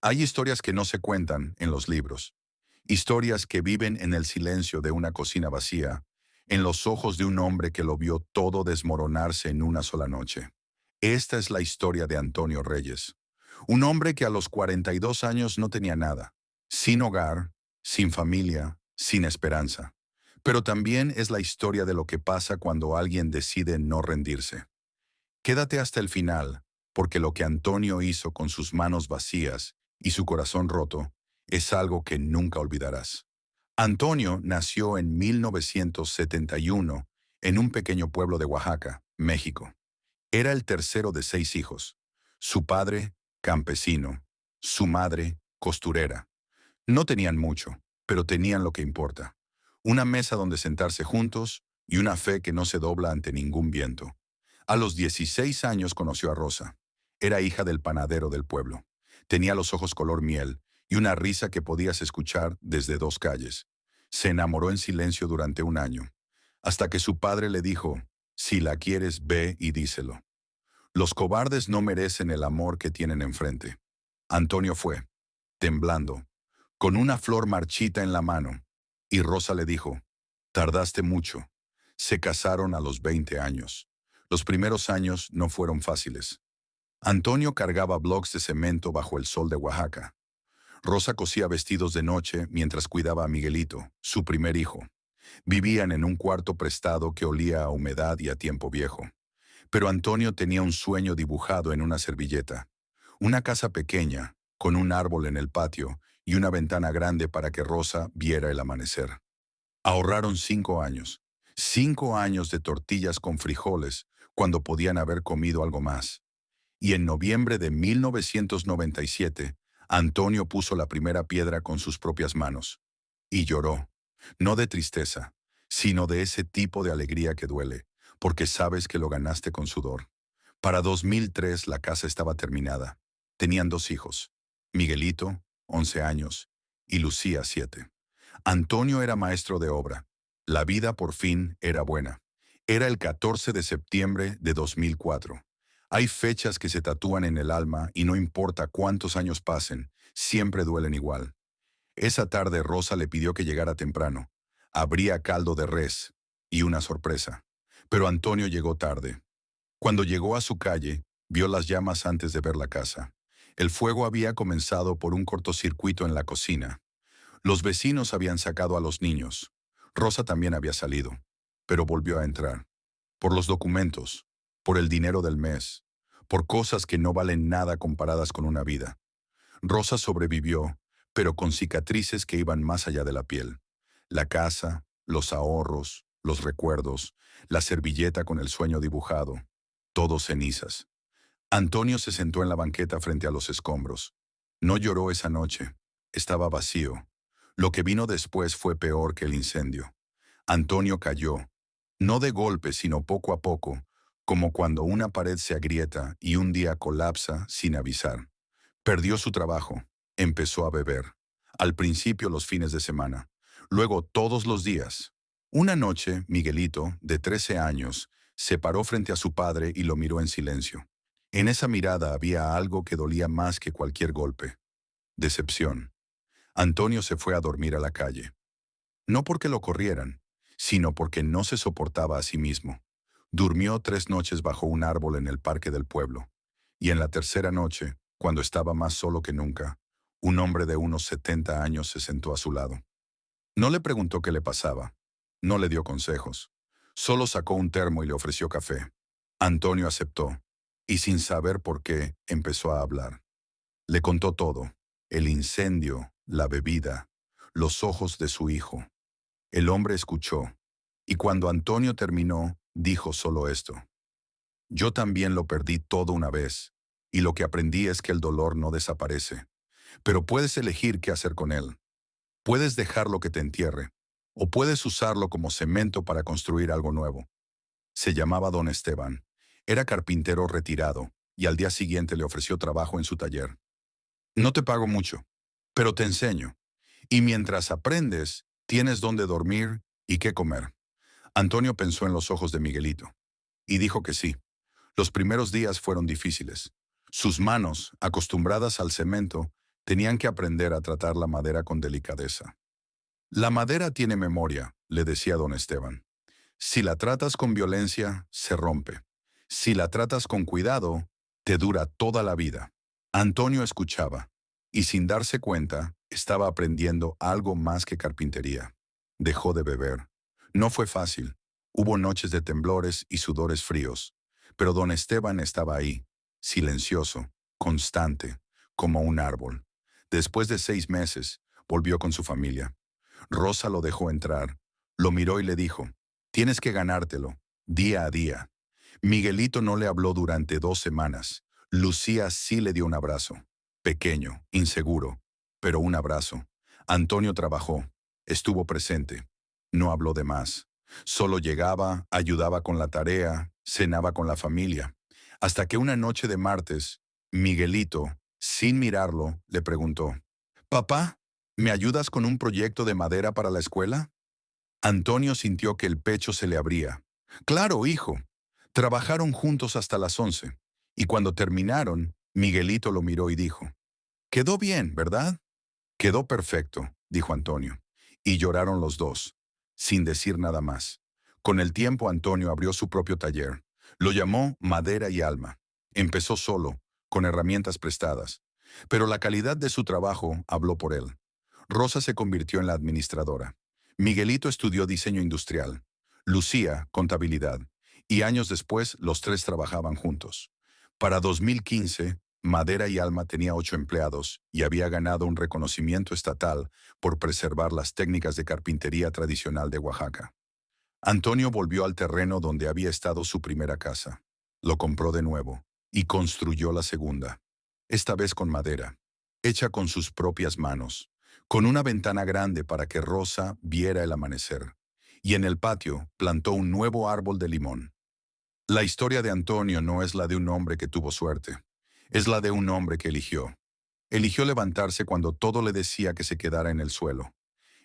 Hay historias que no se cuentan en los libros, historias que viven en el silencio de una cocina vacía, en los ojos de un hombre que lo vio todo desmoronarse en una sola noche. Esta es la historia de Antonio Reyes, un hombre que a los 42 años no tenía nada, sin hogar, sin familia, sin esperanza. Pero también es la historia de lo que pasa cuando alguien decide no rendirse. Quédate hasta el final, porque lo que Antonio hizo con sus manos vacías y su corazón roto es algo que nunca olvidarás. Antonio nació en 1971 en un pequeño pueblo de Oaxaca, México. Era el tercero de 6 hijos. Su padre, campesino. Su madre, costurera. No tenían mucho, pero tenían lo que importa. Una mesa donde sentarse juntos y una fe que no se dobla ante ningún viento. A los 16 años conoció a Rosa. Era hija del panadero del pueblo. Tenía los ojos color miel y una risa que podías escuchar desde 2 calles. Se enamoró en silencio durante un año, hasta que su padre le dijo, si la quieres, ve y díselo. Los cobardes no merecen el amor que tienen enfrente. Antonio fue, temblando, con una flor marchita en la mano, y Rosa le dijo, tardaste mucho. Se casaron a los 20 años. Los primeros años no fueron fáciles. Antonio cargaba bloques de cemento bajo el sol de Oaxaca. Rosa cosía vestidos de noche mientras cuidaba a Miguelito, su primer hijo. Vivían en un cuarto prestado que olía a humedad y a tiempo viejo. Pero Antonio tenía un sueño dibujado en una servilleta. Una casa pequeña, con un árbol en el patio y una ventana grande para que Rosa viera el amanecer. Ahorraron 5 años. 5 años de tortillas con frijoles cuando podían haber comido algo más. Y en noviembre de 1997, Antonio puso la primera piedra con sus propias manos. Y lloró, no de tristeza, sino de ese tipo de alegría que duele, porque sabes que lo ganaste con sudor. Para 2003 la casa estaba terminada. Tenían 2 hijos, Miguelito, 11 años, y Lucía, 7. Antonio era maestro de obra. La vida por fin era buena. Era el 14 de septiembre de 2004. Hay fechas que se tatúan en el alma y no importa cuántos años pasen, siempre duelen igual. Esa tarde Rosa le pidió que llegara temprano. Habría caldo de res y una sorpresa. Pero Antonio llegó tarde. Cuando llegó a su calle, vio las llamas antes de ver la casa. El fuego había comenzado por un cortocircuito en la cocina. Los vecinos habían sacado a los niños. Rosa también había salido, pero volvió a entrar. Por los documentos, por el dinero del mes, por cosas que no valen nada comparadas con una vida. Rosa sobrevivió, pero con cicatrices que iban más allá de la piel. La casa, los ahorros, los recuerdos, la servilleta con el sueño dibujado, todo cenizas. Antonio se sentó en la banqueta frente a los escombros. No lloró esa noche, estaba vacío. Lo que vino después fue peor que el incendio. Antonio cayó, no de golpe, sino poco a poco, como cuando una pared se agrieta y un día colapsa sin avisar. Perdió su trabajo, empezó a beber. Al principio los fines de semana, luego todos los días. Una noche, Miguelito, de 13 años, se paró frente a su padre y lo miró en silencio. En esa mirada había algo que dolía más que cualquier golpe. Decepción. Antonio se fue a dormir a la calle. No porque lo corrieran, sino porque no se soportaba a sí mismo. Durmió 3 noches bajo un árbol en el parque del pueblo. Y en la tercera noche, cuando estaba más solo que nunca, un hombre de unos 70 años se sentó a su lado. No le preguntó qué le pasaba. No le dio consejos. Solo sacó un termo y le ofreció café. Antonio aceptó, y sin saber por qué, empezó a hablar. Le contó todo: el incendio, la bebida, los ojos de su hijo. El hombre escuchó, y cuando Antonio terminó, dijo solo esto: yo también lo perdí todo una vez, y lo que aprendí es que el dolor no desaparece, pero puedes elegir qué hacer con él. Puedes dejarlo que te entierre, o puedes usarlo como cemento para construir algo nuevo. Se llamaba Don Esteban. Era carpintero retirado, y al día siguiente le ofreció trabajo en su taller. No te pago mucho, pero te enseño. Y mientras aprendes, tienes dónde dormir y qué comer. Antonio pensó en los ojos de Miguelito, y dijo que sí. Los primeros días fueron difíciles. Sus manos, acostumbradas al cemento, Tenían que aprender a tratar la madera con delicadeza. La madera tiene memoria, le decía don Esteban. Si la tratas con violencia, se rompe. Si la tratas con cuidado, te dura toda la vida. Antonio escuchaba, y sin darse cuenta, estaba aprendiendo algo más que carpintería. Dejó de beber. No fue fácil. Hubo noches de temblores y sudores fríos. Pero don Esteban estaba ahí, silencioso, constante, como un árbol. Después de 6 meses, volvió con su familia. Rosa lo dejó entrar, lo miró y le dijo, tienes que ganártelo, día a día. Miguelito no le habló durante 2 semanas. Lucía sí le dio un abrazo. Pequeño, inseguro, pero un abrazo. Antonio trabajó, estuvo presente. No habló de más. Solo llegaba, ayudaba con la tarea, cenaba con la familia. Hasta que una noche de martes, Miguelito, sin mirarlo, le preguntó, «Papá, ¿me ayudas con un proyecto de madera para la escuela?» Antonio sintió que el pecho se le abría. «Claro, hijo». Trabajaron juntos hasta las 11, y cuando terminaron, Miguelito lo miró y dijo, «Quedó bien, ¿verdad?» «Quedó perfecto», dijo Antonio, y lloraron los dos, sin decir nada más. Con el tiempo Antonio abrió su propio taller. Lo llamó Madera y Alma. Empezó solo, con herramientas prestadas, pero la calidad de su trabajo habló por él. Rosa se convirtió en la administradora. Miguelito estudió diseño industrial. Lucía, contabilidad. Y años después, los tres trabajaban juntos. Para 2015, Madera y Alma tenía 8 empleados y había ganado un reconocimiento estatal por preservar las técnicas de carpintería tradicional de Oaxaca. Antonio volvió al terreno donde había estado su primera casa. Lo compró de nuevo y construyó la segunda, esta vez con madera, hecha con sus propias manos, con una ventana grande para que Rosa viera el amanecer. Y en el patio plantó un nuevo árbol de limón. La historia de Antonio no es la de un hombre que tuvo suerte, es la de un hombre que eligió. Eligió levantarse cuando todo le decía que se quedara en el suelo.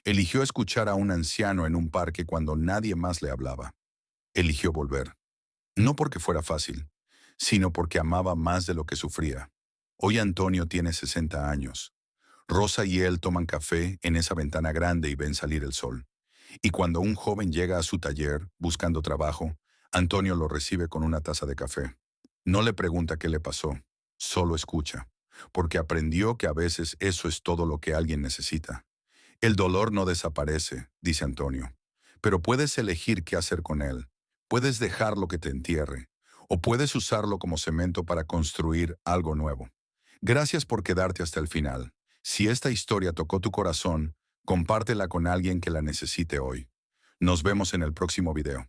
Eligió escuchar a un anciano en un parque cuando nadie más le hablaba. Eligió volver. No porque fuera fácil, sino porque amaba más de lo que sufría. Hoy Antonio tiene 60 años. Rosa y él toman café en esa ventana grande y ven salir el sol. Y cuando un joven llega a su taller buscando trabajo, Antonio lo recibe con una taza de café. No le pregunta qué le pasó, solo escucha, porque aprendió que a veces eso es todo lo que alguien necesita. El dolor no desaparece, dice Antonio, pero puedes elegir qué hacer con él. Puedes dejarlo que te entierre, o puedes usarlo como cemento para construir algo nuevo. Gracias por quedarte hasta el final. Si esta historia tocó tu corazón, compártela con alguien que la necesite hoy. Nos vemos en el próximo video.